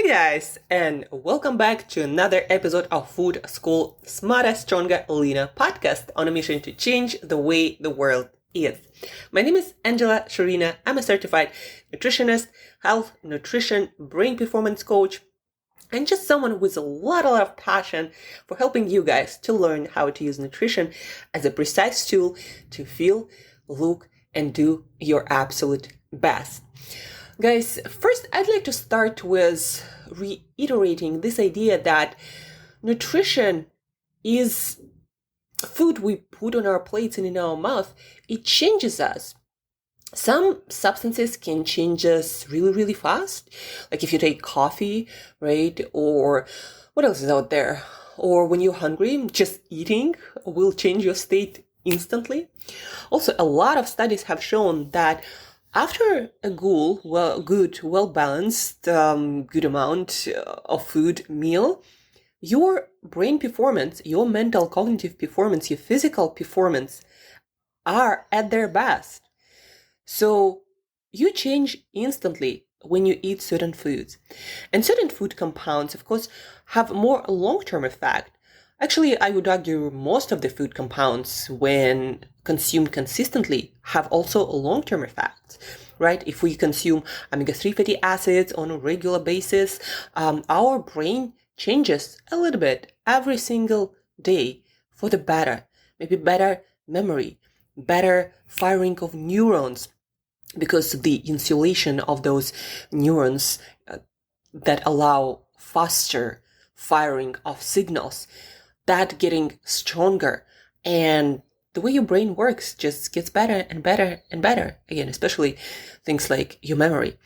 Guys, and welcome back to another episode of Food School Smarter, Stronger, Leaner podcast on a mission to change the way the world is. My name is Angela Shurina. I'm a certified nutritionist, health, nutrition, brain performance coach, and just someone with a lot of passion for helping you guys to learn how to use nutrition as a precise tool to feel, look, and do your absolute best. Guys, first I'd like to start with reiterating this idea that nutrition is food we put on our plates and in our mouth. It changes us. Some substances can change us really, really fast. Like if you take coffee, right? Or what else is out there? Or when you're hungry, just eating will change your state instantly. Also, a lot of studies have shown that after a good, well-balanced, good amount of food meal, your brain performance, your mental cognitive performance, your physical performance are at their best. So you change instantly when you eat certain foods. And certain food compounds, of course, have more long-term effect. Actually, I would argue most of the food compounds, when consumed consistently, have also a long-term effects, right? If we consume omega-3 fatty acids on a regular basis, our brain changes a little bit every single day for the better. Maybe better memory, better firing of neurons, because the insulation of those neurons that allow faster firing of signals, that getting stronger, and the way your brain works just gets better and better and better. Again, especially things like your memory.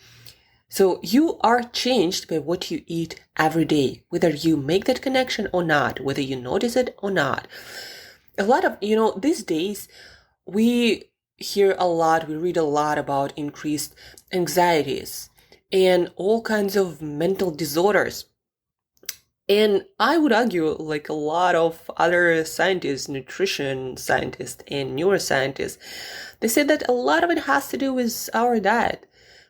So you are changed by what you eat every day, whether you make that connection or not, whether you notice it or not. A lot of, these days we hear a lot, we read a lot about increased anxieties and all kinds of mental disorders. And I would argue, like a lot of other scientists, nutrition scientists and neuroscientists, they say that a lot of it has to do with our diet.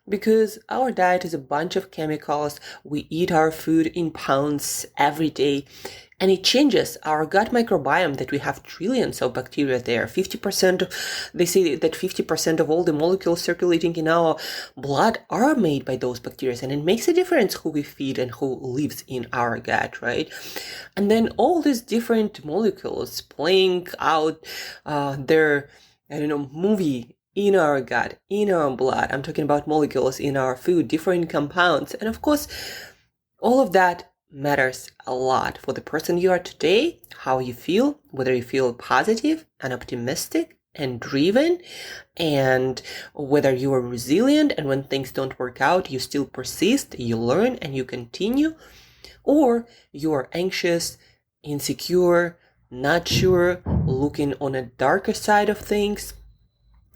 Because our diet is a bunch of chemicals. We eat our food in pounds every day. And it changes our gut microbiome that we have trillions of bacteria there. They say that 50% of all the molecules circulating in our blood are made by those bacteria. And it makes a difference who we feed and who lives in our gut, right? And then all these different molecules playing out their, movie in our gut, in our blood. I'm talking about molecules in our food, different compounds. And of course, all of that matters a lot for the person you are today, how you feel, whether you feel positive and optimistic and driven, and whether you are resilient and when things don't work out, you still persist, you learn and you continue, or you are anxious, insecure, not sure, looking on a darker side of things.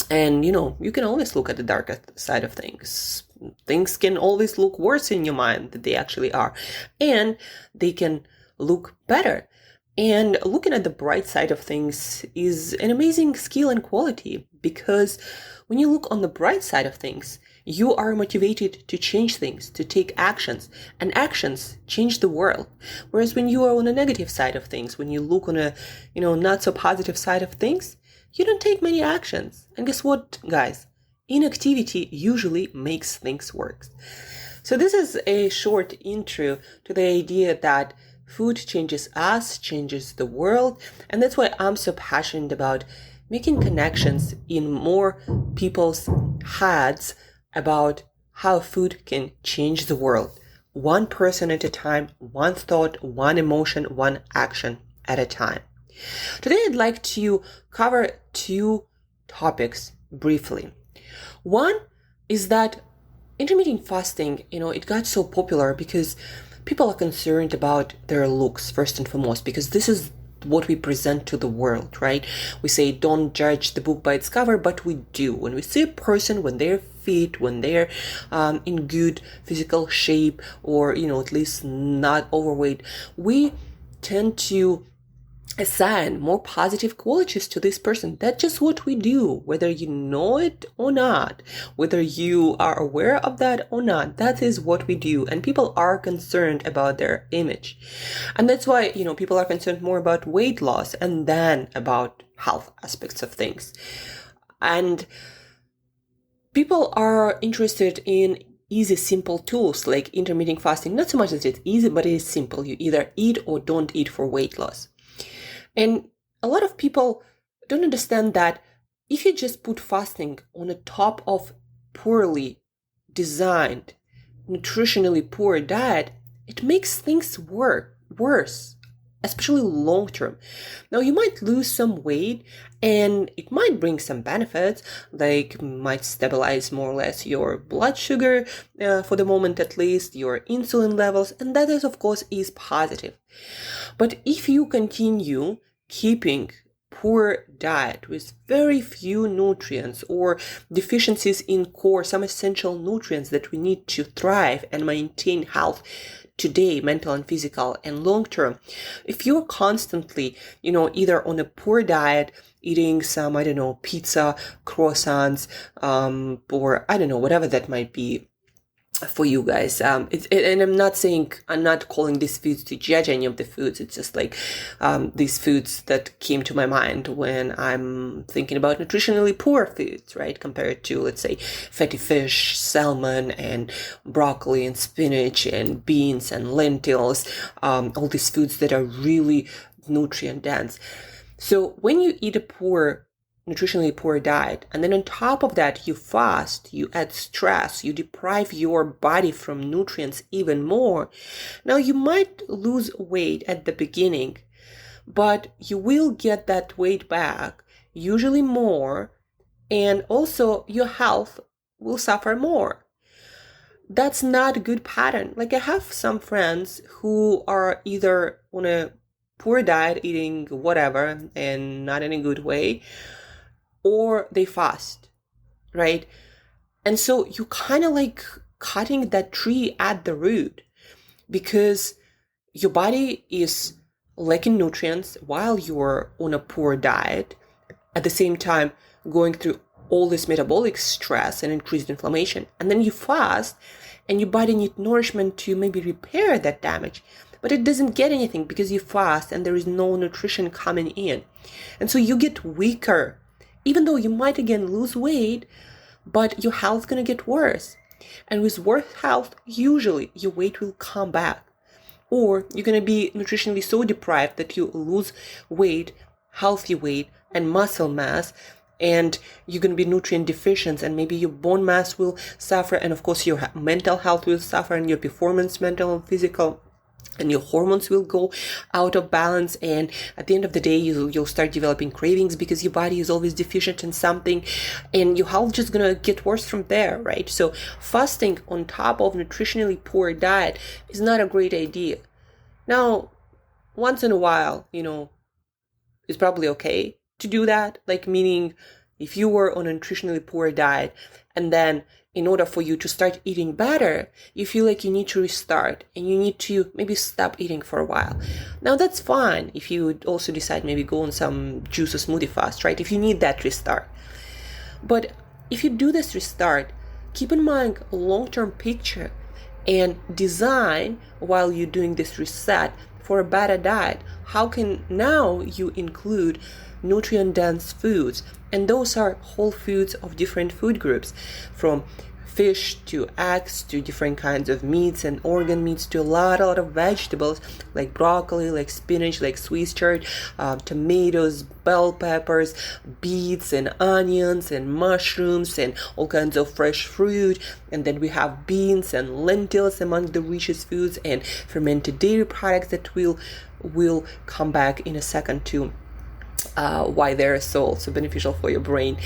And, you can always look at the darker side of things. Things can always look worse in your mind than they actually are. And they can look better. And looking at the bright side of things is an amazing skill and quality, because when you look on the bright side of things, you are motivated to change things, to take actions, and actions change the world. Whereas when you are on a negative side of things, when you look on a, not so positive side of things, you don't take many actions. And guess what, guys? Inactivity usually makes things worse. So this is a short intro to the idea that food changes us, changes the world. And that's why I'm so passionate about making connections in more people's heads about how food can change the world. One person at a time, one thought, one emotion, one action at a time. Today, I'd like to cover two topics briefly. One is that intermittent fasting, it got so popular because people are concerned about their looks first and foremost, because this is what we present to the world, right? We say, don't judge the book by its cover, but we do. When we see a person, when they're fit, when they're in good physical shape, or, at least not overweight, we tend to assign more positive qualities to this person. That's just what we do, whether you know it or not, whether you are aware of that or not. That is what we do. And people are concerned about their image. And that's why, people are concerned more about weight loss and then about health aspects of things. And people are interested in easy, simple tools like intermittent fasting. Not so much that it's easy, but it is simple. You either eat or don't eat for weight loss. And a lot of people don't understand that if you just put fasting on the top of poorly designed, nutritionally poor diet, it makes things worse, especially long term. Now, you might lose some weight and it might bring some benefits, like might stabilize more or less your blood sugar for the moment, at least your insulin levels, and that is, of course, is positive. But if you continue keeping poor diet with very few nutrients or deficiencies in core, some essential nutrients that we need to thrive and maintain health today, mental and physical and long term, if you're constantly, either on a poor diet, eating some, pizza, croissants, or whatever that might be for you guys. And I'm not calling these foods to judge any of the foods. It's just like these foods that came to my mind when I'm thinking about nutritionally poor foods, right? Compared to, let's say, fatty fish, salmon, and broccoli and spinach and beans and lentils, all these foods that are really nutrient dense. So when you eat a nutritionally poor diet, and then on top of that you fast, you add stress, you deprive your body from nutrients even more. Now you might lose weight at the beginning, but you will get that weight back, usually more, and also your health will suffer more. That's not a good pattern. Like, I have some friends who are either on a poor diet, eating whatever and not in a good way, or they fast, right? And so you kind of like cutting that tree at the root, because your body is lacking nutrients while you're on a poor diet, at the same time going through all this metabolic stress and increased inflammation. And then you fast and your body needs nourishment to maybe repair that damage, but it doesn't get anything because you fast and there is no nutrition coming in. And so you get weaker. Even though you might again lose weight, but your health's going to get worse. And with worse health, usually your weight will come back. Or you're going to be nutritionally so deprived that you lose weight, healthy weight, and muscle mass, and you're going to be nutrient deficient, and maybe your bone mass will suffer, and of course your mental health will suffer, and your performance, mental and physical, and your hormones will go out of balance. And at the end of the day, you'll start developing cravings because your body is always deficient in something, and your health just gonna get worse from there, right? So fasting on top of nutritionally poor diet is not a great idea. Now, once in a while, it's probably okay to do that. Like, meaning if you were on a nutritionally poor diet and then in order for you to start eating better, you feel like you need to restart and you need to maybe stop eating for a while. Now that's fine if you would also decide maybe go on some juice or smoothie fast, right? If you need that restart. But if you do this restart, keep in mind a long-term picture and design while you're doing this reset for a better diet. How can now you include nutrient-dense foods? And those are whole foods of different food groups, from fish to eggs to different kinds of meats and organ meats to a lot of vegetables like broccoli, like spinach, like Swiss chard, tomatoes, bell peppers, beets and onions and mushrooms and all kinds of fresh fruit. And then we have beans and lentils among the richest foods, and fermented dairy products that will come back in a second to why they're so beneficial for your brain.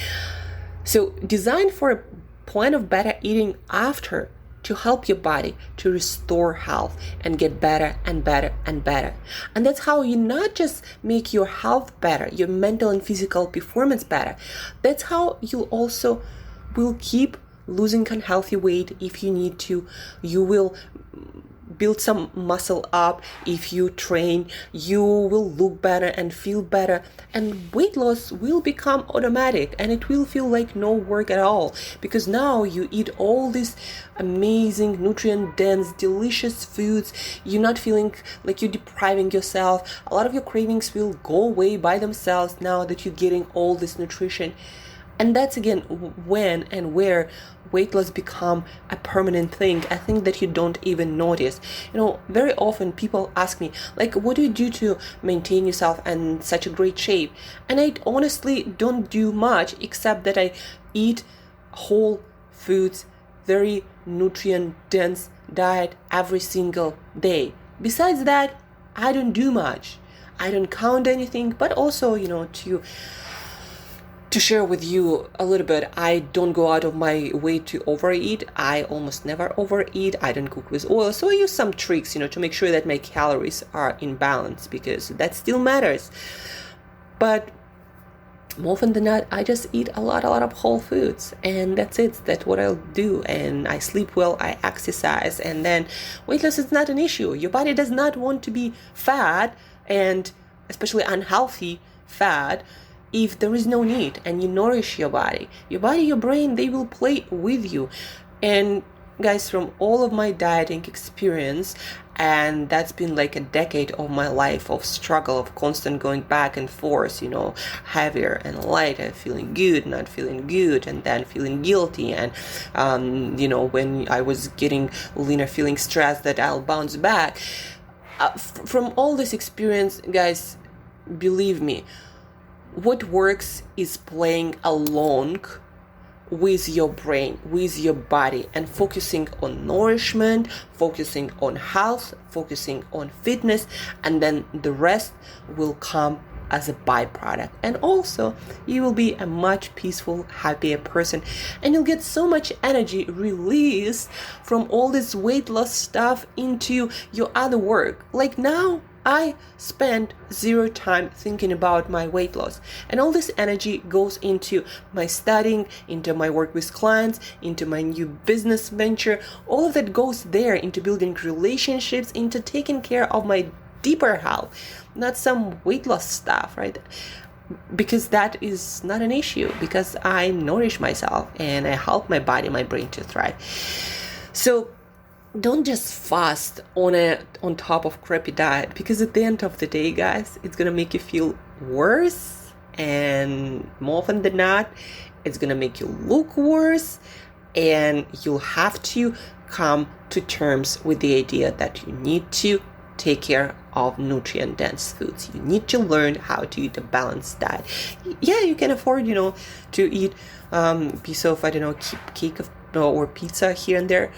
So design for a plan of better eating after to help your body to restore health and get better and better and better. And that's how you not just make your health better, your mental and physical performance better. That's how you also will keep losing unhealthy weight if you need to. You will build some muscle up. If you train, you will look better and feel better, and weight loss will become automatic, and it will feel like no work at all, because now you eat all these amazing nutrient dense delicious foods. You're not feeling like you're depriving yourself. A lot of your cravings will go away by themselves now that you're getting all this nutrition. And that's again when and where weight loss become a permanent thing. I think that you don't even notice. Very often people ask me, like, what do you do to maintain yourself in such a great shape? And I honestly don't do much, except that I eat whole foods, very nutrient dense diet every single day. Besides that, I don't do much. I don't count anything, but also, to share with you a little bit, I don't go out of my way to overeat. I almost never overeat. I don't cook with oil. So I use some tricks, to make sure that my calories are in balance, because that still matters. But more often than not, I just eat a lot of whole foods, and that's it. That's what I'll do. And I sleep well, I exercise, and then weight loss is not an issue. Your body does not want to be fat, and especially unhealthy fat, if there is no need, and you nourish your body, your brain, they will play with you. And guys, from all of my dieting experience, and that's been like a decade of my life of struggle, of constant going back and forth, heavier and lighter, feeling good, not feeling good, and then feeling guilty, and when I was getting leaner, feeling stressed that I'll bounce back. From all this experience, guys, believe me, what works is playing along with your brain, with your body, and focusing on nourishment, focusing on health, focusing on fitness, and then the rest will come as a byproduct. And also, you will be a much peaceful, happier person, and you'll get so much energy released from all this weight loss stuff into your other work. Like now, I spend zero time thinking about my weight loss, and all this energy goes into my studying, into my work with clients, into my new business venture. All of that goes there, into building relationships, into taking care of my deeper health, not some weight loss stuff, right? Because that is not an issue, because I nourish myself and I help my body, my brain to thrive. So don't just fast on top of crappy diet, because at the end of the day, guys, it's gonna make you feel worse, and more often than not, it's gonna make you look worse, and you'll have to come to terms with the idea that you need to take care of nutrient dense foods. You need to learn how to eat a balanced diet. Yeah, you can afford, to eat piece of, cake or pizza here and there,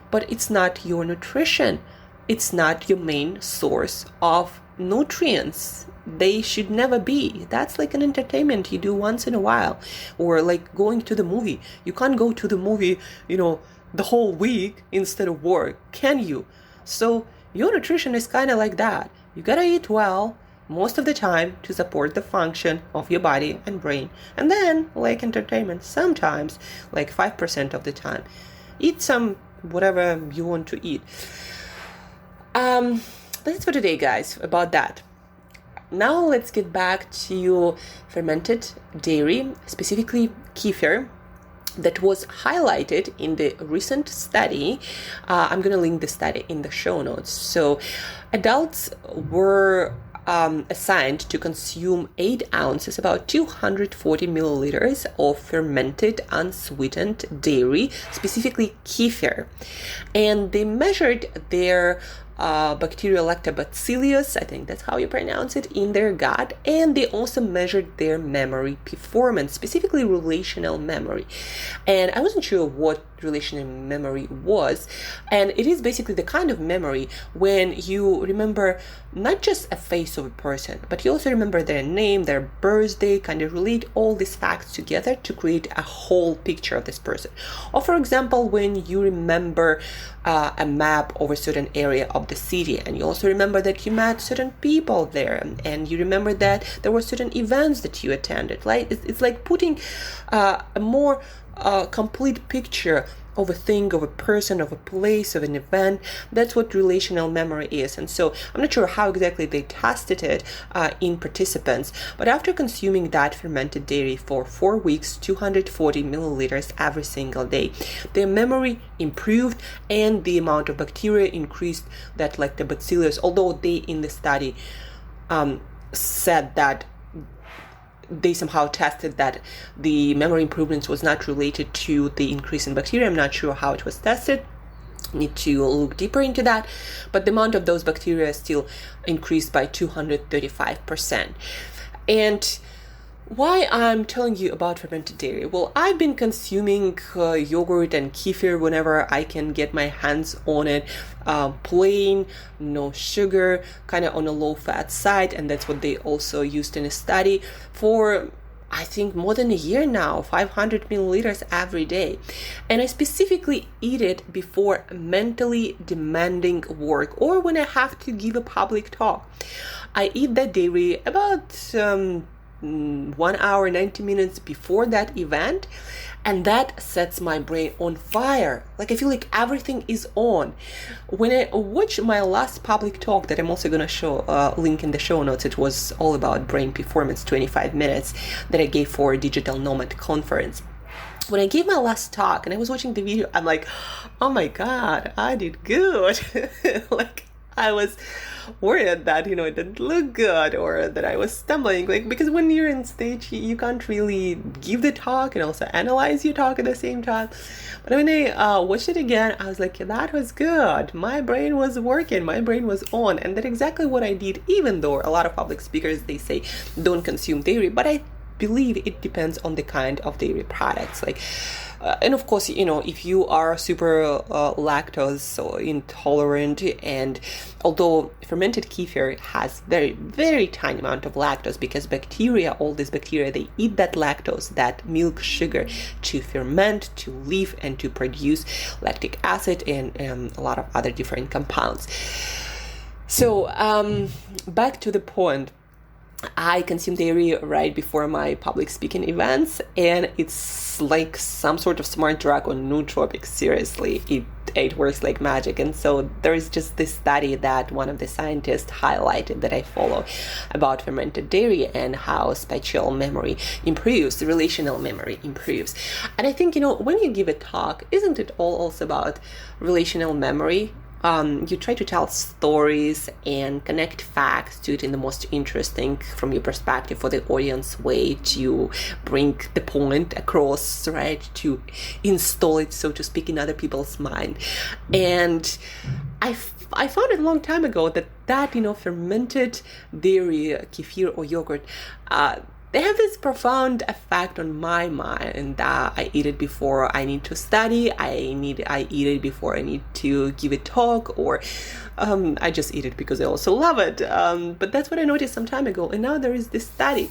but it's not your nutrition. It's not your main source of nutrients. They should never be. That's like an entertainment you do once in a while, or like going to the movie. You can't go to the movie, the whole week instead of work, can you? So your nutrition is kind of like that. You gotta eat well most of the time to support the function of your body and brain. And then, like entertainment, sometimes, like 5% of the time, eat some whatever you want to eat. That's for today, guys, about that. Now let's get back to fermented dairy, specifically kefir, that was highlighted in the recent study. I'm going to link the study in the show notes. So adults were assigned to consume 8 ounces, about 240 milliliters of fermented unsweetened dairy, specifically kefir. And they measured their bacterial lactobacillus, I think that's how you pronounce it, in their gut, and they also measured their memory performance, specifically relational memory. And I wasn't sure what relational memory was, and it is basically the kind of memory when you remember not just a face of a person, but you also remember their name, their birthday, kind of relate all these facts together to create a whole picture of this person. Or for example, when you remember a map of a certain area of the city, and you also remember that you met certain people there, and you remember that there were certain events that you attended, right? It's like putting a more complete picture of a thing, of a person, of a place, of an event. That's what relational memory is. And so I'm not sure how exactly they tested it in participants, but after consuming that fermented dairy for 4 weeks, 240 milliliters every single day, their memory improved and the amount of bacteria increased, that lactobacillus, although they in the study said that they somehow tested that the memory improvements was not related to the increase in bacteria. I'm not sure how it was tested. Need to look deeper into that, but the amount of those bacteria still increased by 235%. And why I'm telling you about fermented dairy? Well, I've been consuming yogurt and kefir whenever I can get my hands on it, plain, no sugar, kind of on a low-fat side, and that's what they also used in a study for, I think, more than a year now, 500 milliliters every day. And I specifically eat it before mentally demanding work or when I have to give a public talk. I eat that dairy about 1 hour, 90 minutes before that event, and that sets my brain on fire. Like, I feel like everything is on. When I watch my last public talk that I'm also going to show link in the show notes, it was all about brain performance, 25 minutes that I gave for a digital nomad conference. When I gave my last talk and I was watching the video, I'm like, oh my God, I did good. Like, I was worried that, it didn't look good or that I was stumbling, because when you're in stage, you can't really give the talk and also analyze your talk at the same time. But when I watched it again, I was like, that was good. My brain was working, my brain was on. And that's exactly what I did, even though a lot of public speakers, they say don't consume dairy, but I believe it depends on the kind of dairy products. And of course, if you are super lactose or intolerant, and although fermented kefir has very, very tiny amount of lactose, because all these bacteria, they eat that lactose, that milk sugar, to ferment, to live, and to produce lactic acid and a lot of other different compounds. So back to the point. I consume dairy right before my public speaking events, and it's like some sort of smart drug on nootropics. Seriously, it works like magic. And so there is just this study that one of the scientists highlighted that I follow about fermented dairy and how spatial memory improves, relational memory improves. And I think, when you give a talk, isn't it all also about relational memory? You try to tell stories and connect facts to it in the most interesting, from your perspective, for the audience way, to bring the point across, right? To install it, so to speak, in other people's mind. And I found it a long time ago that fermented dairy, kefir or yogurt, they have this profound effect on my mind. I eat it before I need to study. I eat it before I need to give a talk, or I just eat it because I also love it. But that's what I noticed some time ago. And now there is this study.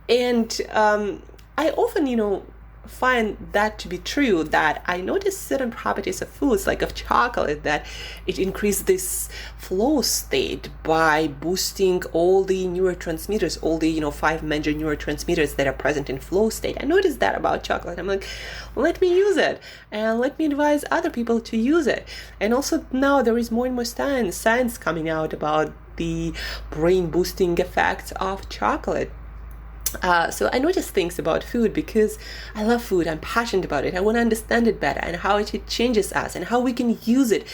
And I often, find that to be true, that I notice certain properties of foods, like of chocolate, that it increases this flow state by boosting all the neurotransmitters, all the 5 major neurotransmitters that are present in flow state. I noticed that about chocolate. I'm like, let me use it, and let me advise other people to use it. And also now there is more and more science coming out about the brain boosting effects of chocolate. So I notice things about food because I love food. I'm passionate about it. I want to understand it better, and how it changes us, and how we can use it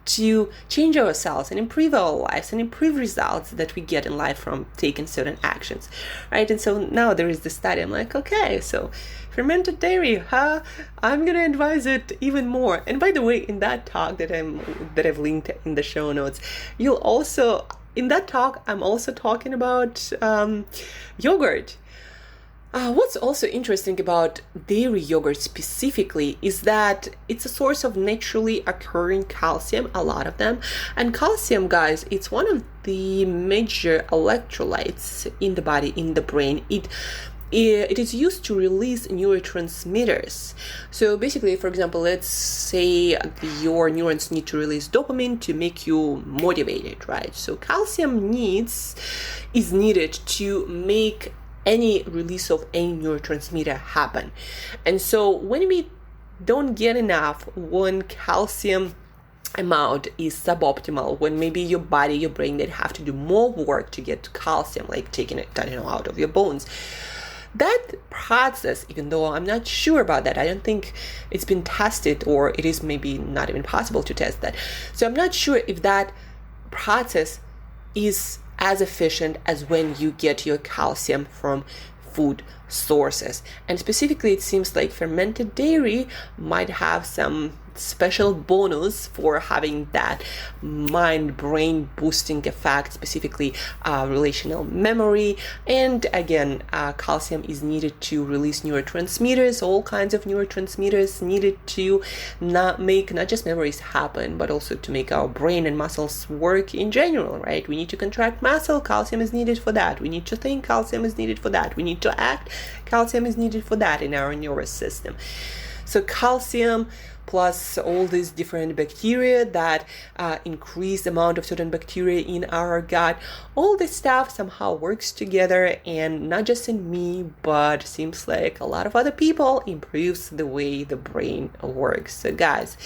to change ourselves and improve our lives and improve results that we get in life from taking certain actions, right? And so now there is this study. I'm like, okay, so fermented dairy, I'm gonna advise it even more. And by the way, in that talk that I've linked in the show notes, in that talk, I'm also talking about yogurt. What's also interesting about dairy yogurt specifically is that it's a source of naturally occurring calcium, a lot of them. And calcium, guys, it's one of the major electrolytes in the body, in the brain. It is used to release neurotransmitters. So basically, for example, let's say your neurons need to release dopamine to make you motivated, right? So calcium is needed to make any release of any neurotransmitter happen. And so when we don't get enough, when calcium amount is suboptimal, when maybe your body, your brain, they have to do more work to get calcium, like taking it out of your bones. That process, even though I'm not sure about that, I don't think it's been tested, or it is maybe not even possible to test that. So I'm not sure if that process is as efficient as when you get your calcium from food sources. And specifically, it seems like fermented dairy might have some special bonus for having that mind-brain boosting effect, specifically relational memory. And again, calcium is needed to release neurotransmitters, all kinds of neurotransmitters needed to not just memories happen, but also to make our brain and muscles work in general, right? We need to contract muscle, calcium is needed for that. We need to think, calcium is needed for that. We need to act, calcium is needed for that in our nervous system. So calcium plus all these different bacteria that increase the amount of certain bacteria in our gut, all this stuff somehow works together, and not just in me, but seems like a lot of other people, improves the way the brain works. So guys,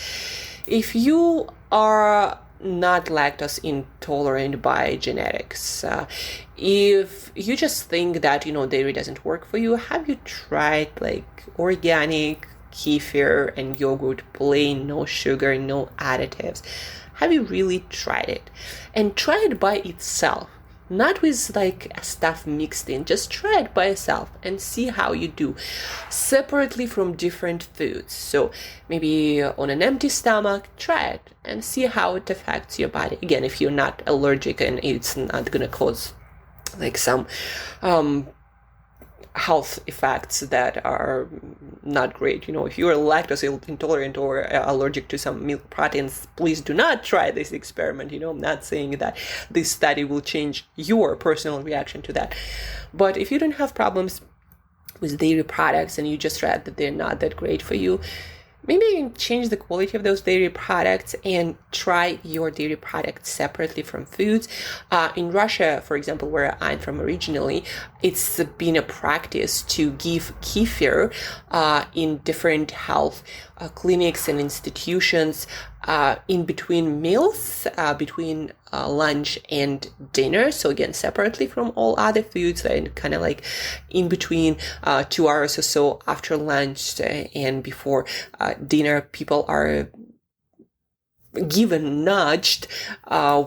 if you are not lactose intolerant by genetics, if you just think that dairy doesn't work for you, have you tried like organic kefir and yogurt, plain, no sugar, no additives? Have you really tried it? And try it by itself, not with like stuff mixed in. Just try it by itself and see how you do, separately from different foods. So maybe on an empty stomach, try it and see how it affects your body. Again, if you're not allergic and it's not gonna cause like some health effects that are not great. If you are lactose intolerant or allergic to some milk proteins, please do not try this experiment. I'm not saying that this study will change your personal reaction to that. But if you don't have problems with dairy products and you just read that they're not that great for you, maybe change the quality of those dairy products and try your dairy products separately from foods. In Russia, for example, where I'm from originally, it's been a practice to give kefir in different health clinics and institutions in between meals, between lunch and dinner. So again, separately from all other foods, and kind of like in between 2 hours or so after lunch and before dinner, people are nudged.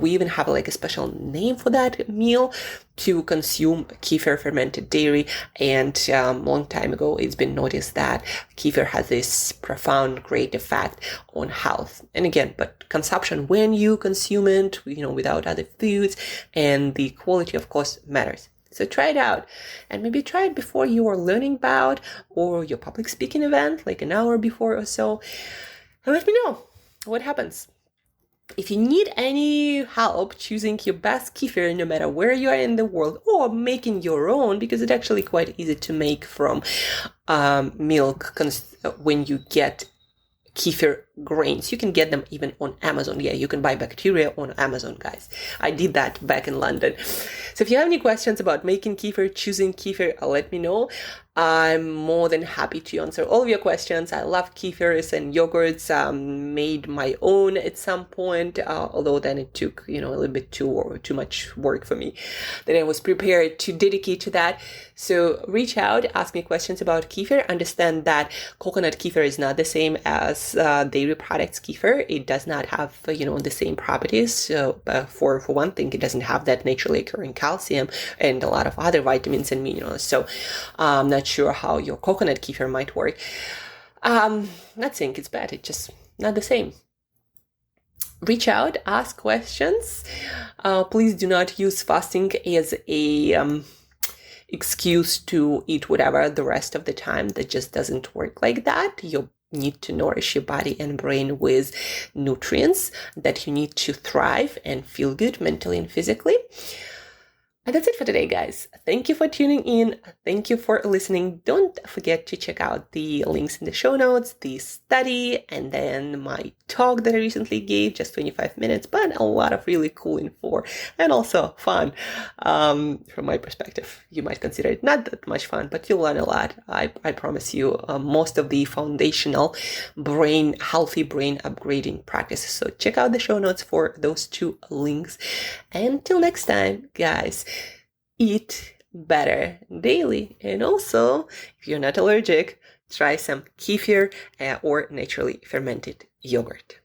We even have like a special name for that meal, to consume kefir, fermented dairy. And long time ago, it's been noticed that kefir has this profound, great effect on health. And again, but consumption, when you consume it, without other foods, and the quality, of course, matters. So try it out, and maybe try it before you are learning about or your public speaking event, like an hour before or so, and let me know what happens. If you need any help choosing your best kefir, no matter where you are in the world, or making your own, because it's actually quite easy to make from milk when you get kefir grains. You can get them even on Amazon. Yeah, you can buy bacteria on Amazon, guys. I did that back in London. So if you have any questions about making kefir, choosing kefir, let me know. I'm more than happy to answer all of your questions. I love kefirs and yogurts. Made my own at some point, although then it took, a little bit too much work for me. Then I was prepared to dedicate to that. So reach out, ask me questions about kefir. Understand that coconut kefir is not the same as dairy products kefir. It does not have, the same properties. So for one thing, it doesn't have that naturally occurring calcium and a lot of other vitamins and minerals. So I'm not sure how your coconut kefir might work. Not saying it's bad, it's just not the same. Reach out, ask questions. Please do not use fasting as a excuse to eat whatever the rest of the time. That just doesn't work like that. You need to nourish your body and brain with nutrients that you need to thrive and feel good mentally and physically. And that's it for today, guys. Thank you for tuning in. Thank you for listening. Don't forget to check out the links in the show notes, the study, and then my talk that I recently gave, just 25 minutes, but a lot of really cool info and also fun. From my perspective, you might consider it not that much fun, but you'll learn a lot. I promise you, most of the foundational healthy brain upgrading practices. So check out the show notes for those 2 links. Until next time, guys, eat better daily. And also, if you're not allergic, try some kefir or naturally fermented yogurt.